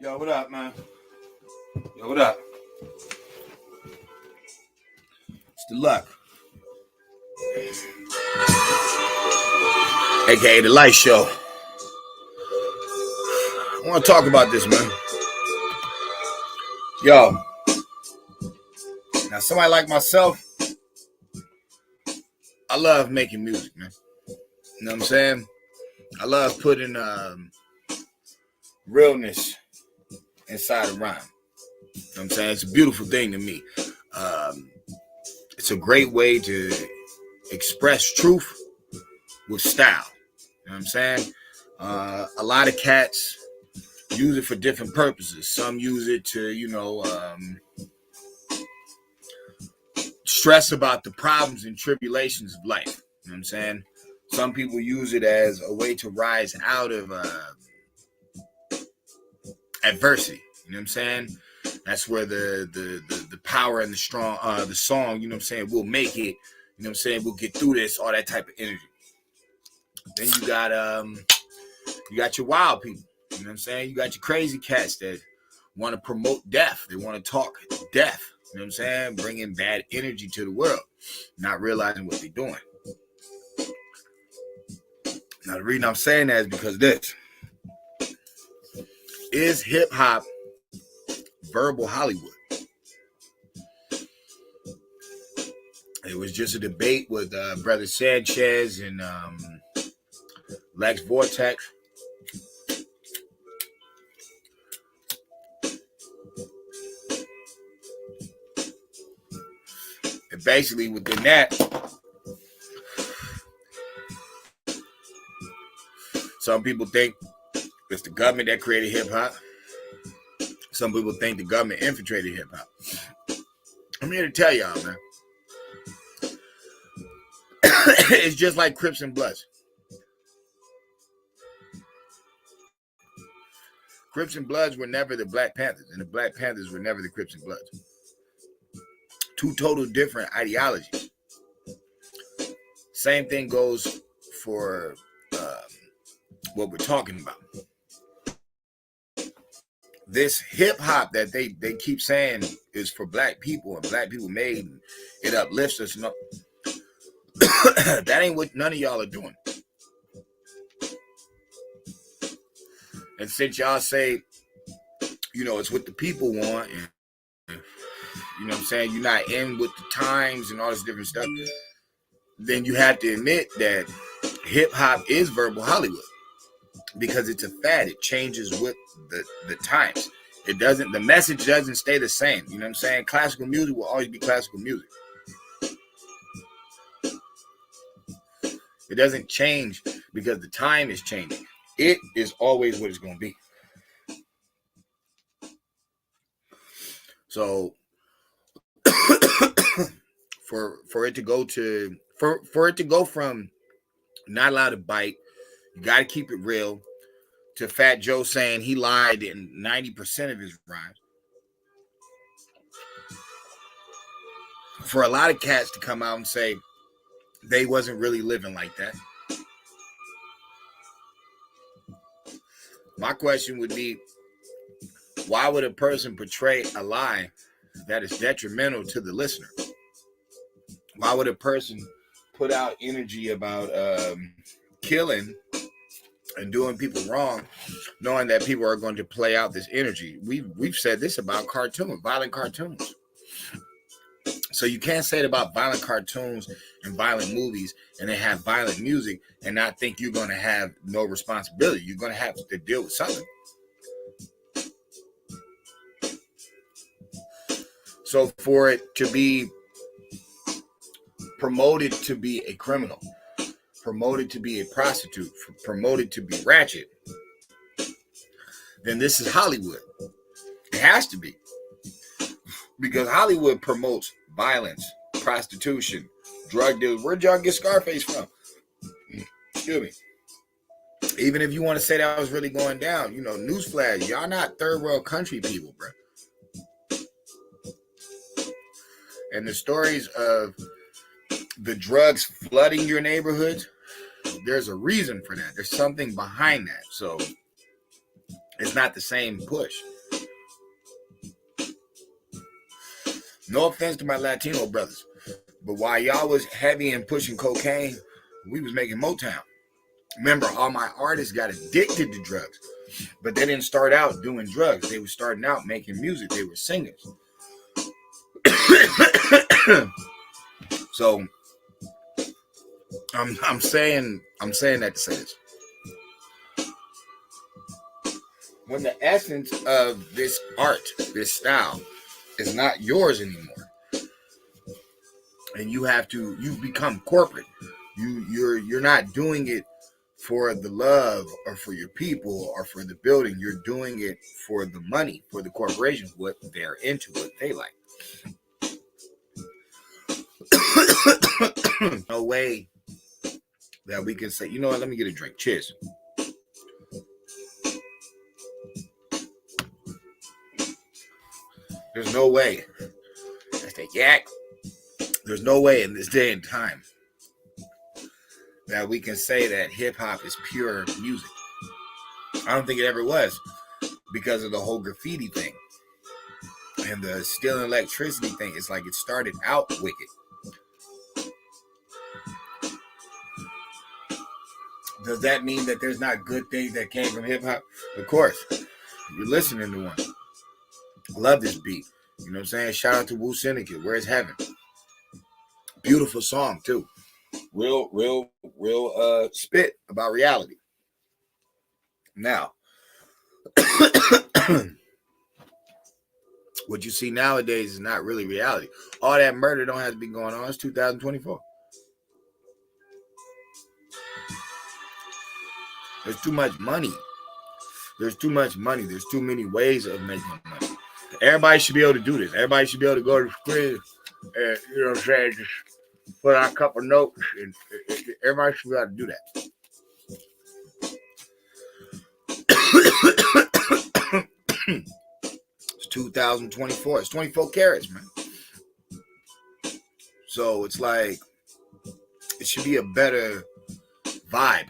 Yo, what up, man? Yo, what up? It's the Luck, aka the Light Show. I want to talk about this, man. Yo, now somebody like myself, I love making music, man. You know what I'm saying? I love putting realness inside a rhyme. You know what I'm saying? It's a beautiful thing to me. It's a great way to express truth with style. You know what I'm saying? A lot of cats use it for different purposes. Some use it to, stress about the problems and tribulations of life. You know what I'm saying? Some people use it as a way to rise out of adversity. You know what I'm saying? That's where the power and the strong, the song, you know what I'm saying, we'll make it. You know what I'm saying? We'll get through this, all that type of energy. Then you got your wild people. You know what I'm saying? You got your crazy cats that want to promote death. They want to talk death. You know what I'm saying? Bringing bad energy to the world, not realizing what they're doing. Now, the reason I'm saying that is because this is hip hop verbal Hollywood. It was just a debate with Brother Sanchez and Lex Vortex. And basically within that, some people think it's the government that created hip hop. Some people think the government infiltrated hip hop. I'm here to tell y'all, man. It's just like Crips and Bloods. Crips and Bloods were never the Black Panthers, and the Black Panthers were never the Crips and Bloods. Two total different ideologies. Same thing goes for what we're talking about. This hip hop that they keep saying is for black people and black people made, and it uplifts us. No, that ain't what none of y'all are doing. And since y'all say, it's what the people want, and you know what I'm saying, you're not in with the times and all this different stuff, then you have to admit that hip hop is verbal Hollywood. Because it's a fad. It changes with the times. The message doesn't stay the same. You know what I'm saying? Classical music will always be classical music. It doesn't change because the time is changing. It is always what it's going to be. So for it to go from not allowed to bite, you got to keep it real, to Fat Joe saying he lied in 90% of his rhymes. For a lot of cats to come out and say they wasn't really living like that. My question would be, why would a person portray a lie that is detrimental to the listener? Why would a person put out energy about killing and doing people wrong, knowing that people are going to play out this energy? We've said this about violent cartoons. So you can't say it about violent cartoons and violent movies and they have violent music and not think you're going to have no responsibility. You're going to have to deal with something. So for it to be promoted to be a criminal, promoted to be a prostitute, promoted to be ratchet, then this is Hollywood. It has to be. Because Hollywood promotes violence, prostitution, drug deals. Where'd y'all get Scarface from? Excuse me. Even if you want to say that was really going down, newsflash, y'all not third world country people, bro. And the stories of the drugs flooding your neighborhoods, there's a reason for that. There's something behind that. So it's not the same push. No offense to my Latino brothers, but while y'all was heavy and pushing cocaine, we was making Motown. Remember, all my artists got addicted to drugs, but they didn't start out doing drugs. They were starting out making music. They were singers. So I'm saying that to say this. When the essence of this art, this style, is not yours anymore, and you've become corporate. You're not doing it for the love or for your people or for the building. You're doing it for the money, for the corporation, what they're into, what they like. No way that we can say, you know what, let me get a drink. Cheers. There's no way. That's the yak. There's no way in this day and time that we can say that hip hop is pure music. I don't think it ever was, because of the whole graffiti thing and the stealing electricity thing. It's like it started out wicked. Does that mean that there's not good things that came from hip hop? Of course. You're listening to one. I love this beat. You know what I'm saying? Shout out to Wu Syndicate. Where's Heaven? Beautiful song too. Real spit about reality. Now, what you see nowadays is not really reality. All that murder don't have to be going on. It's 2024. There's too much money. There's too much money. There's too many ways of making money. Everybody should be able to do this. Everybody should be able to go to the crib and, you know what I'm saying, just put out a couple notes. And everybody should be able to do that. It's 2024. It's 24 carats, man. So it's like, it should be a better vibe.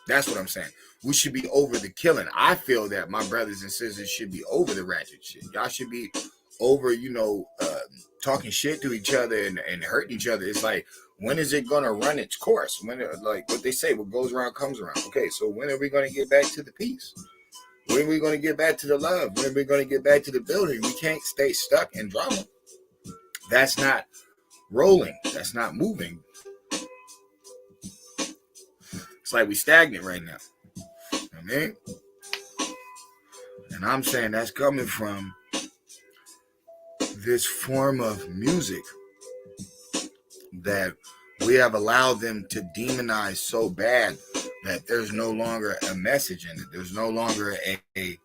That's what I'm saying. We should be over the killing. I feel that my brothers and sisters should be over the ratchet shit. Y'all should be over, talking shit to each other and hurting each other. It's like, when is it going to run its course? When, like what they say, what goes around comes around. Okay, so when are we going to get back to the peace? When are we going to get back to the love? When are we going to get back to the building? We can't stay stuck in drama. That's not rolling. That's not moving. It's like we stagnant right now. I mean, and I'm saying that's coming from this form of music that we have allowed them to demonize so bad that there's no longer a message in it. There's no longer a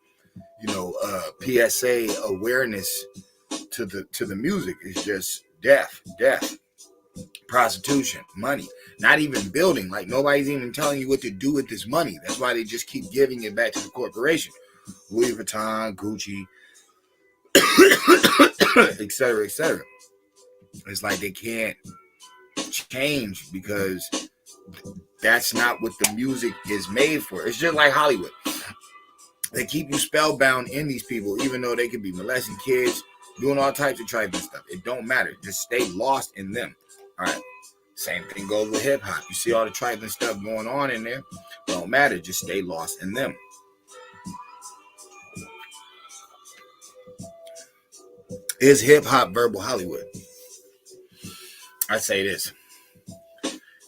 PSA awareness to the music. It's just death, prostitution, money, not even building. Like, nobody's even telling you what to do with this money. That's why they just keep giving it back to the corporation. Louis Vuitton, Gucci, etc., etc. It's like they can't change because that's not what the music is made for. It's just like Hollywood. They keep you spellbound in these people, even though they could be molesting kids, doing all types of trifling stuff. It don't matter. Just stay lost in them. All right. Same thing goes with hip hop. You see all the trifling stuff going on in there. Don't matter. Just stay lost in them. Is hip hop verbal Hollywood? I say this.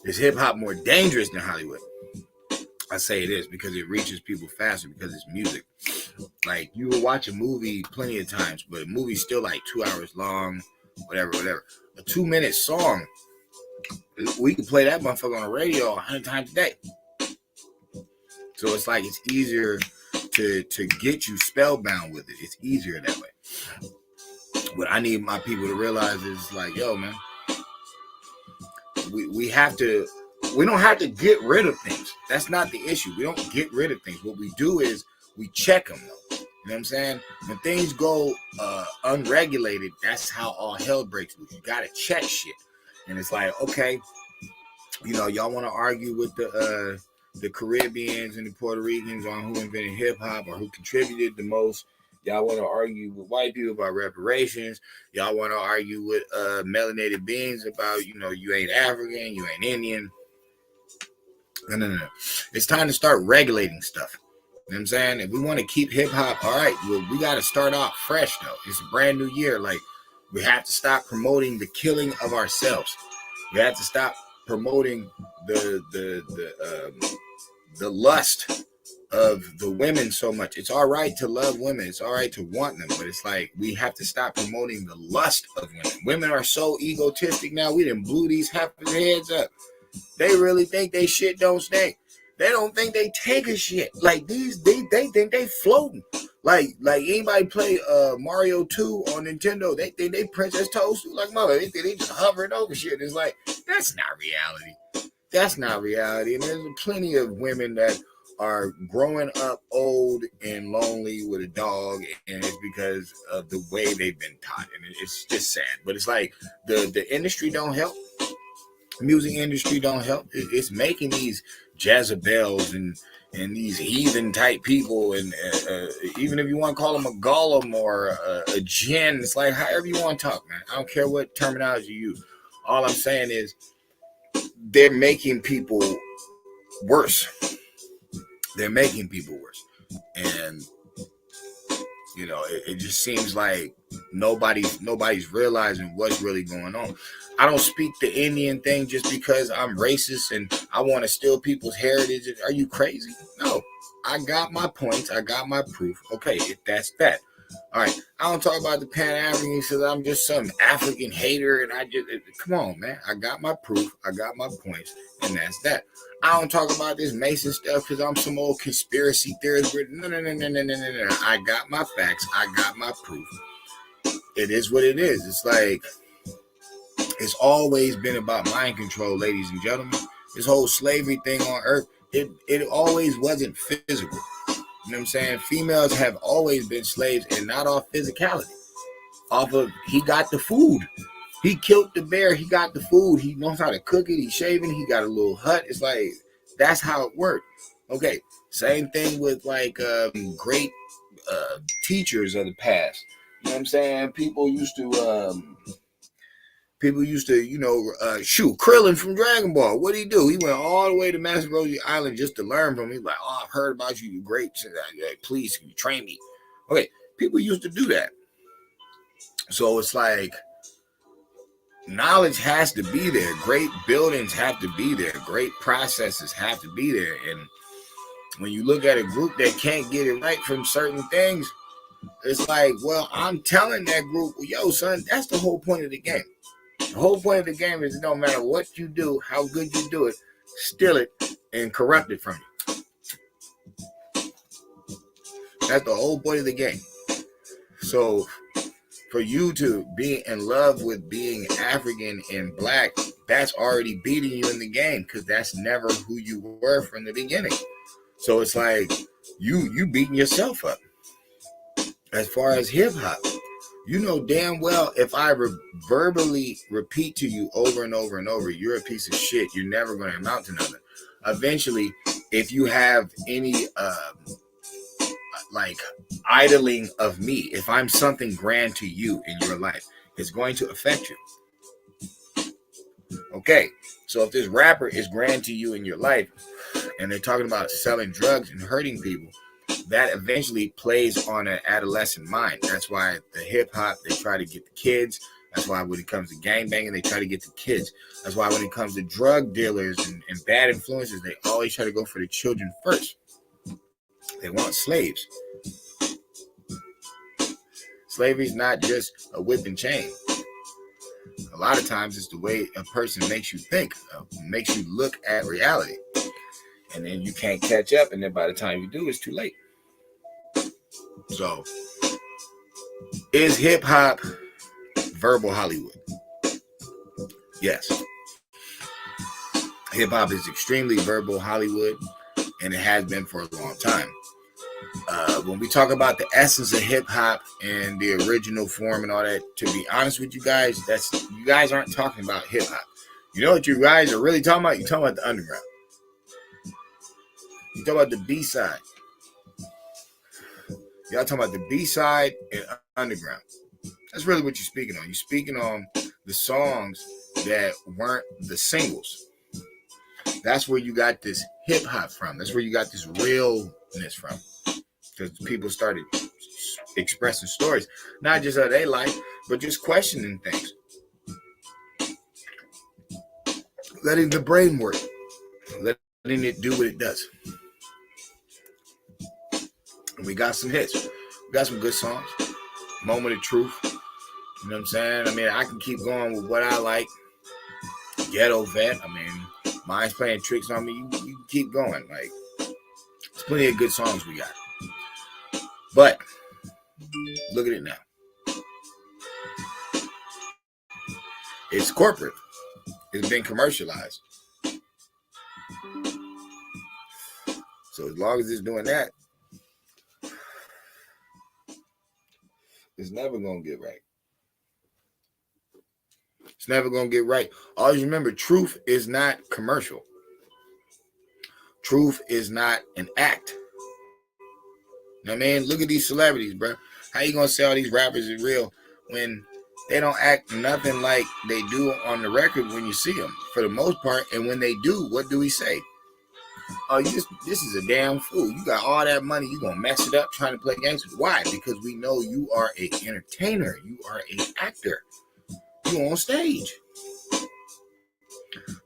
Is hip hop more dangerous than Hollywood? I say it is, because it reaches people faster, because it's music. Like, you will watch a movie plenty of times, but a movie's still like 2 hours long, whatever. A 2-minute song, we can play that motherfucker on the radio 100 times a day. So it's like, it's easier to get you spellbound with it. It's easier that way. What I need my people to realize is like, yo, man, we don't have to get rid of things. That's not the issue. We don't get rid of things. What we do is we check them, though. You know what I'm saying? When things go unregulated, that's how all hell breaks loose. You got to check shit. And it's like, okay, y'all want to argue with the Caribbeans and the Puerto Ricans on who invented hip hop or who contributed the most. Y'all want to argue with white people about reparations. Y'all want to argue with melanated beings about, you ain't African, you ain't Indian. No. It's time to start regulating stuff. You know what I'm saying? If we want to keep hip hop, all right, well, we got to start off fresh, though. It's a brand new year. Like, we have to stop promoting the killing of ourselves. We have to stop promoting the lust of the women so much. It's all right to love women. It's all right to want them. But it's like, we have to stop promoting the lust of women. Women are so egotistic now. We done blew these heifers' heads up. They really think they shit don't stink. They don't think they take a shit. Like these, they think they floating. Like anybody play Mario 2 on Nintendo, they think they Princess Toadstool like mother. They think they just hovering over shit. It's like, that's not reality. That's not reality. And there's plenty of women that are growing up old and lonely with a dog, and it's because of the way they've been taught. And it's just sad. But it's like the industry don't help. Music industry don't help. It's making these Jezebels and these heathen type people, and even if you want to call them a golem or a jinn, it's like however you want to talk, man. I don't care what terminology you use. All I'm saying is they're making people worse. They're making people worse, and it just seems like nobody's realizing what's really going on. I don't speak the Indian thing just because I'm racist and I want to steal people's heritage. Are you crazy? No. I got my points. I got my proof. Okay, that's that. All right. I don't talk about the Pan-Africans because I'm just some African hater and come on, man. I got my proof. I got my points, and that's that. I don't talk about this Mason stuff because I'm some old conspiracy theorist. No. I got my facts. I got my proof. It is what it is. It's like, it's always been about mind control, ladies and gentlemen. This whole slavery thing on earth, it always wasn't physical. You know what I'm saying? Females have always been slaves, and not off physicality. Off of, he got the food. He killed the bear. He got the food. He knows how to cook it. He's shaving. He got a little hut. It's like, that's how it worked. Okay. Same thing with like great teachers of the past. You know what I'm saying? People used to, shoot, Krillin from Dragon Ball. What did he do? He went all the way to Master Roshi Island just to learn from him. He's like, oh, I've heard about you. You're great. Please, can you train me? Okay. People used to do that. So it's like, knowledge has to be there. Great buildings have to be there. Great processes have to be there. And when you look at a group that can't get it right from certain things, it's like, well, I'm telling that group, yo, son, that's the whole point of the game. The whole point of the game is it don't matter what you do, how good you do it, steal it and corrupt it from you. That's the whole point of the game. So for you to be in love with being African and black, that's already beating you in the game because that's never who you were from the beginning. So it's like you beating yourself up. As far as hip hop, you know damn well if I verbally repeat to you over and over and over, you're a piece of shit, you're never going to amount to nothing. Eventually, if you have any like idling of me, if I'm something grand to you in your life, it's going to affect you. Okay, so if this rapper is grand to you in your life and they're talking about selling drugs and hurting people, that eventually plays on an adolescent mind. That's why the hip hop, they try to get the kids. That's why when it comes to gangbanging, they try to get the kids. That's why when it comes to drug dealers and bad influences, they always try to go for the children first. They want slaves. Slavery is not just a whip and chain. A lot of times it's the way a person makes you think, makes you look at reality. And then you can't catch up, and then by the time you do, it's too late. So, is hip-hop verbal Hollywood? Yes. Hip-hop is extremely verbal Hollywood, and it has been for a long time. When we talk about the essence of hip-hop and the original form and all that, to be honest with you guys, you guys aren't talking about hip-hop. You know what you guys are really talking about? You're talking about the underground. You talk about the B-side. Y'all talking about the B-side and underground. That's really what you're speaking on. You're speaking on the songs that weren't the singles. That's where you got this hip hop from. That's where you got this realness from. Because people started expressing stories, not just of their life, but just questioning things. Letting the brain work. Letting it do what it does. And we got some hits. We got some good songs. Moment of Truth. You know what I'm saying? I mean, I can keep going with what I like. Ghetto Vet. I mean, Mind's Playing Tricks on Me. You keep going. Like, there's plenty of good songs we got. But look at it now. It's corporate. It's been commercialized. So as long as it's doing that, it's never going to get right. It's never going to get right. Always remember, truth is not commercial. Truth is not an act. You know what I mean? Look at these celebrities, bro. How you going to say all these rappers are real when they don't act nothing like they do on the record when you see them, for the most part? And when they do, what do we say? Oh, this is a damn fool. You got all that money. You going to mess it up trying to play games. Why? Because we know you are an entertainer. You are an actor. You on stage.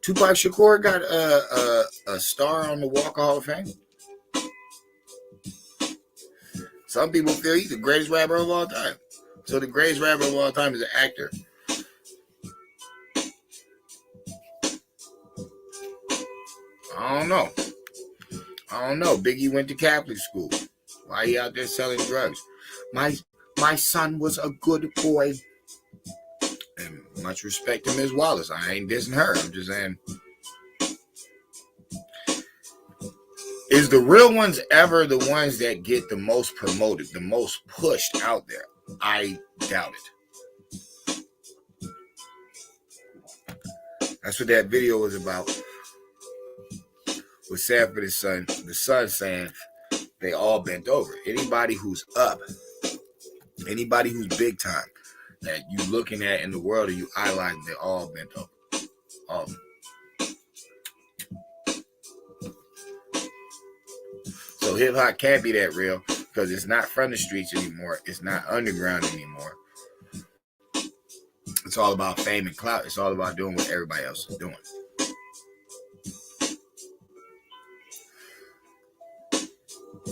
Tupac Shakur got a star on the Walk of Hall of Fame. Some people feel he's the greatest rapper of all time. So the greatest rapper of all time is an actor. I don't know. Biggie went to Catholic school. Why he out there selling drugs? My son was a good boy. And much respect to Ms. Wallace. I ain't dissing her. I'm just saying. Is the real ones ever the ones that get the most promoted, the most pushed out there? I doubt it. That's what that video was about. Was sad for the son saying they all bent over. Anybody who's up, anybody who's big time that you looking at in the world or you idolizing, they all bent over. All of them. So hip hop can't be that real because it's not from the streets anymore. It's not underground anymore. It's all about fame and clout. It's all about doing what everybody else is doing.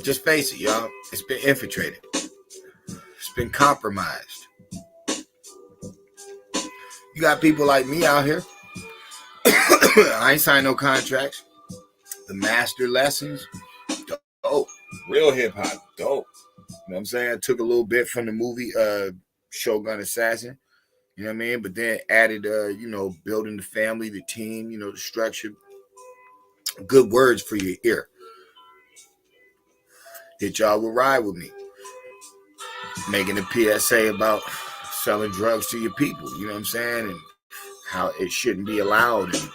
Just face it, y'all. It's been infiltrated. It's been compromised. You got people like me out here. I ain't signed no contracts. The master lessons. Dope. Real hip hop. Dope. You know what I'm saying? I took a little bit from the movie Shogun Assassin. You know what I mean? But then added, building the family, the team, the structure. Good words for your ear. That y'all will ride with me. Making a PSA about selling drugs to your people. You know what I'm saying? And how it shouldn't be allowed. And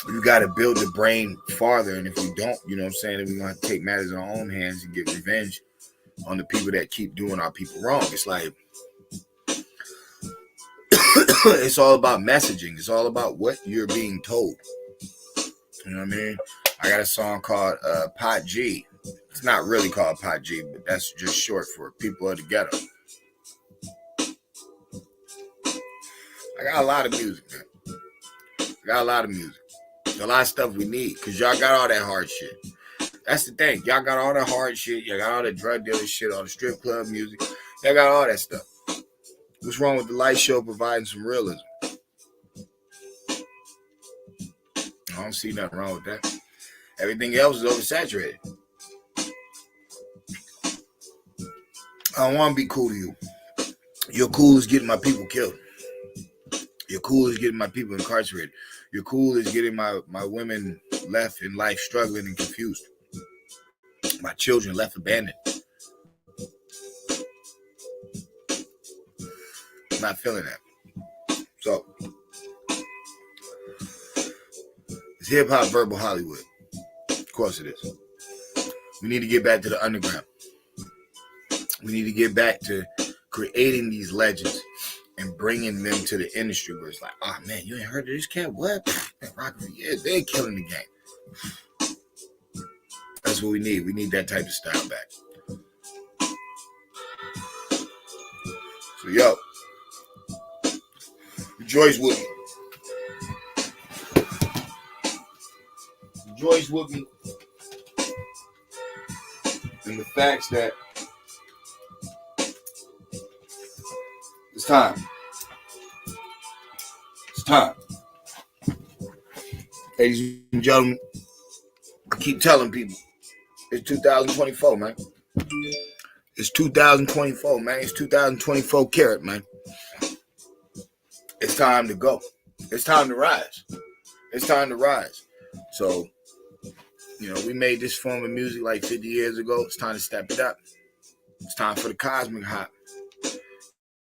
you got to build the brain farther. And if we don't, you know what I'm saying, then we're going to take matters in our own hands and get revenge on the people that keep doing our people wrong. It's like, it's all about messaging. It's all about what you're being told. You know what I mean? I got a song called Pot G. It's not really called Pot G, but that's just short for People of the Ghetto. I got a lot of music, man. I got a lot of music. A lot of stuff we need because y'all got all that hard shit. That's the thing. Y'all got all that hard shit. Y'all got all the drug dealer shit, all the strip club music. Y'all got all that stuff. What's wrong with the light show providing some realism? I don't see nothing wrong with that. Everything else is oversaturated. I don't want to be cool to you. You're cool as getting my people killed. You're cool as getting my people incarcerated. You're cool as getting my women left in life struggling and confused. My children left abandoned. I'm not feeling that. So, it's hip-hop verbal Hollywood. Of course it is. We need to get back to the underground. We need to get back to creating these legends and bringing them to the industry where it's like, oh man, you ain't heard of this cat? What? Rocky, yeah, they're killing the game. That's what we need. We need that type of style back. So yo, rejoice with me. Rejoice with me in the facts that it's time. It's time. Ladies and gentlemen, I keep telling people, it's 2024, man. It's 2024, man. It's 2024 karat, man. It's time to go. It's time to rise. It's time to rise. So, you know, we made this form of music like 50 years ago. It's time to step it up. It's time for the cosmic hop.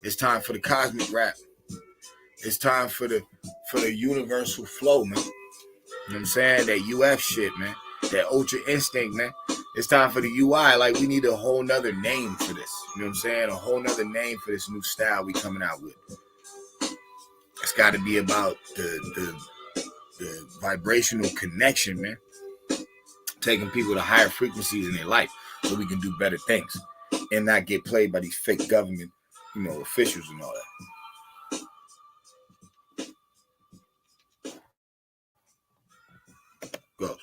It's time for the cosmic rap. It's time for the universal flow, man. You know what I'm saying? That UF shit, man. That ultra instinct, man. It's time for the UI. Like, we need a whole nother name for this. You know what I'm saying? A whole nother name for this new style we coming out with. It's got to be about the vibrational connection, man. Taking people to higher frequencies in their life so we can do better things and not get played by these fake government, you know, officials and all that. Goes.